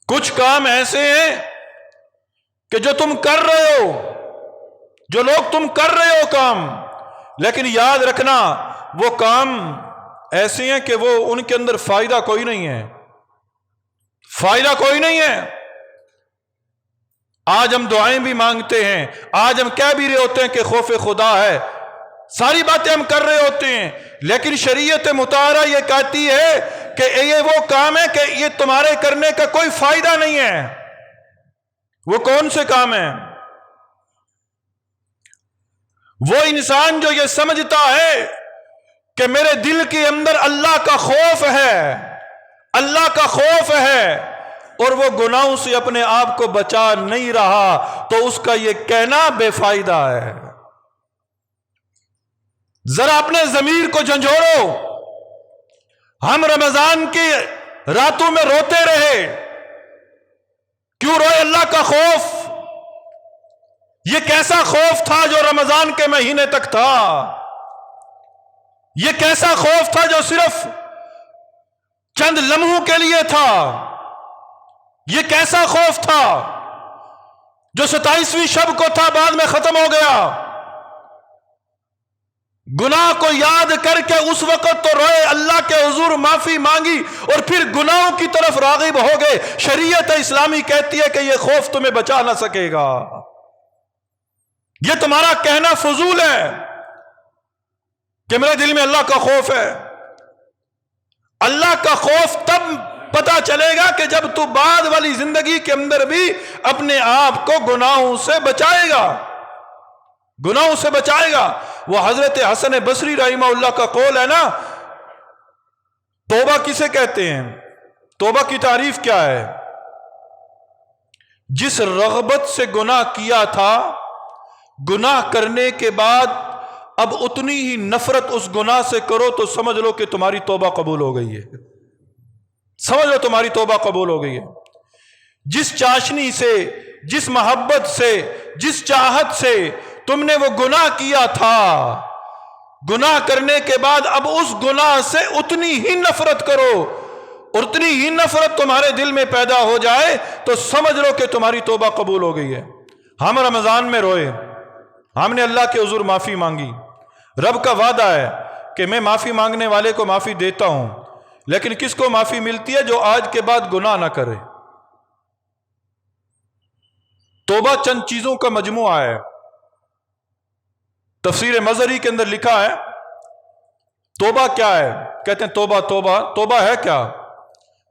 کچھ کام ایسے ہیں کہ جو تم کر رہے ہو، جو لوگ تم کر رہے ہو کام، لیکن یاد رکھنا وہ کام ایسے ہیں کہ وہ ان کے اندر فائدہ کوئی نہیں ہے، فائدہ کوئی نہیں ہے۔ آج ہم دعائیں بھی مانگتے ہیں، آج ہم کہہ بھی رہے ہوتے ہیں کہ خوف خدا ہے، ساری باتیں ہم کر رہے ہوتے ہیں، لیکن شریعت مطہرہ یہ کہتی ہے کہ یہ وہ کام ہے کہ یہ تمہارے کرنے کا کوئی فائدہ نہیں ہے۔ وہ کون سے کام ہیں؟ وہ انسان جو یہ سمجھتا ہے کہ میرے دل کے اندر اللہ کا خوف ہے، اللہ کا خوف ہے، اور وہ گناہوں سے اپنے آپ کو بچا نہیں رہا، تو اس کا یہ کہنا بے فائدہ ہے۔ ذرا اپنے ضمیر کو جھنجھوڑو۔ ہم رمضان کی راتوں میں روتے رہے، کیوں روئے؟ اللہ کا خوف۔ یہ کیسا خوف تھا جو رمضان کے مہینے تک تھا؟ یہ کیسا خوف تھا جو صرف چند لمحوں کے لیے تھا؟ یہ کیسا خوف تھا جو 27ویں شب کو تھا، بعد میں ختم ہو گیا؟ گناہ کو یاد کر کے اس وقت تو روئے، اللہ کے حضور معافی مانگی، اور پھر گناہوں کی طرف راغب ہو گئے۔ شریعت اسلامی کہتی ہے کہ یہ خوف تمہیں بچا نہ سکے گا، یہ تمہارا کہنا فضول ہے کہ میرے دل میں اللہ کا خوف ہے۔ اللہ کا خوف تب پتا چلے گا کہ جب تو بعد والی زندگی کے اندر بھی اپنے آپ کو گناہوں سے بچائے گا، گناہوں سے بچائے گا۔ وہ حضرت حسن بصری رحمہ اللہ کا قول ہے نا، توبہ کسے کہتے ہیں؟ توبہ کی تعریف کیا ہے؟ جس رغبت سے گناہ کیا تھا، گناہ کرنے کے بعد اب اتنی ہی نفرت اس گناہ سے کرو تو سمجھ لو کہ تمہاری توبہ قبول ہو گئی ہے، سمجھ لو تمہاری توبہ قبول ہو گئی ہے۔ جس چاشنی سے، جس محبت سے، جس چاہت سے تم نے وہ گناہ کیا تھا، گناہ کرنے کے بعد اب اس گناہ سے اتنی ہی نفرت کرو، اور اتنی ہی نفرت تمہارے دل میں پیدا ہو جائے تو سمجھ لو کہ تمہاری توبہ قبول ہو گئی ہے۔ ہم رمضان میں روئے، ہم نے اللہ کے حضور معافی مانگی، رب کا وعدہ ہے کہ میں معافی مانگنے والے کو معافی دیتا ہوں، لیکن کس کو معافی ملتی ہے؟ جو آج کے بعد گناہ نہ کرے۔ توبہ چند چیزوں کا مجموعہ ہے۔ تفسیر مظہری کے اندر لکھا ہے توبہ کیا ہے؟ کہتے ہیں توبہ، توبہ ہے کیا؟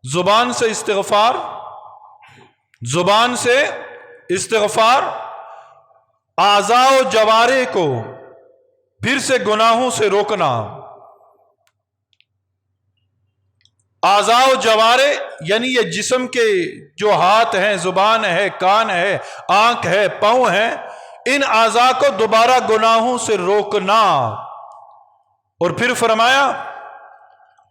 زبان سے استغفار، زبان سے استغفار، اعضاء و جوارح کو پھر سے گناہوں سے روکنا۔ اعضاء و جوارح یعنی یہ جسم کے جو ہاتھ ہیں، زبان ہے، کان ہے، آنکھ ہے، پاؤں ہے، ان اعضاء کو دوبارہ گناہوں سے روکنا، اور پھر فرمایا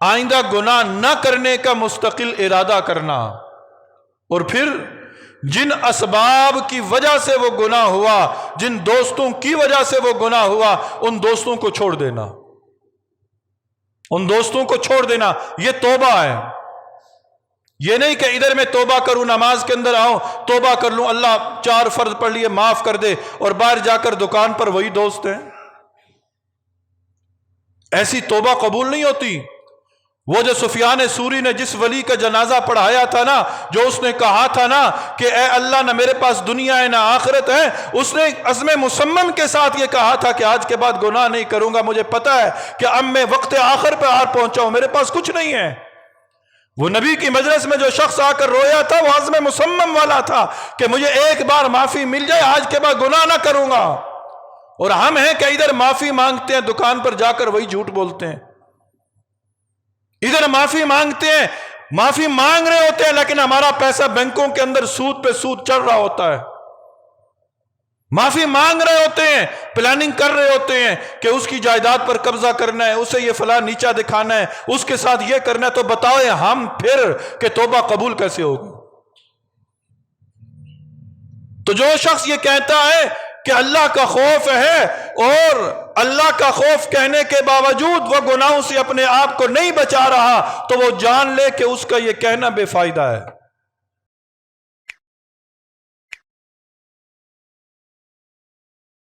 آئندہ گناہ نہ کرنے کا مستقل ارادہ کرنا، اور پھر جن اسباب کی وجہ سے وہ گناہ ہوا، جن دوستوں کی وجہ سے وہ گناہ ہوا، ان دوستوں کو چھوڑ دینا، ان دوستوں کو چھوڑ دینا۔ یہ توبہ ہے۔ یہ نہیں کہ ادھر میں توبہ کروں، نماز کے اندر آؤں توبہ کر لوں، اللہ 4 فرض پڑھ لیے معاف کر دے، اور باہر جا کر دکان پر وہی دوست ہیں۔ ایسی توبہ قبول نہیں ہوتی۔ وہ جو سفیان ثوری نے جس ولی کا جنازہ پڑھایا تھا نا، جو اس نے کہا تھا نا کہ اے اللہ نہ میرے پاس دنیا ہے نہ آخرت ہے، اس نے عزم مصمم کے ساتھ یہ کہا تھا کہ آج کے بعد گناہ نہیں کروں گا، مجھے پتا ہے کہ اب میں وقت آخر پہ آ پہنچا ہوں، میرے پاس کچھ نہیں ہے۔ وہ نبی کی مجلس میں جو شخص آ کر رویا تھا، وہ عزم مصمم والا تھا کہ مجھے ایک بار معافی مل جائے، آج کے بعد گناہ نہ کروں گا۔ اور ہم ہیں کہ ادھر معافی مانگتے ہیں، دکان پر جا کر وہی جھوٹ بولتے ہیں، ادھر معافی مانگتے ہیں، معافی مانگ رہے ہوتے ہیں، لیکن ہمارا پیسہ بینکوں کے اندر سود پہ سود چڑھ رہا ہوتا ہے۔ معافی مانگ رہے ہوتے ہیں، پلاننگ کر رہے ہوتے ہیں کہ اس کی جائیداد پر قبضہ کرنا ہے، اسے یہ فلاں نیچا دکھانا ہے، اس کے ساتھ یہ کرنا ہے، تو بتاؤ ہم پھر کہ توبہ قبول کیسے ہوگی؟ تو جو شخص یہ کہتا ہے کہ اللہ کا خوف ہے، اور اللہ کا خوف کہنے کے باوجود وہ گناہوں سے اپنے آپ کو نہیں بچا رہا، تو وہ جان لے کہ اس کا یہ کہنا بے فائدہ ہے۔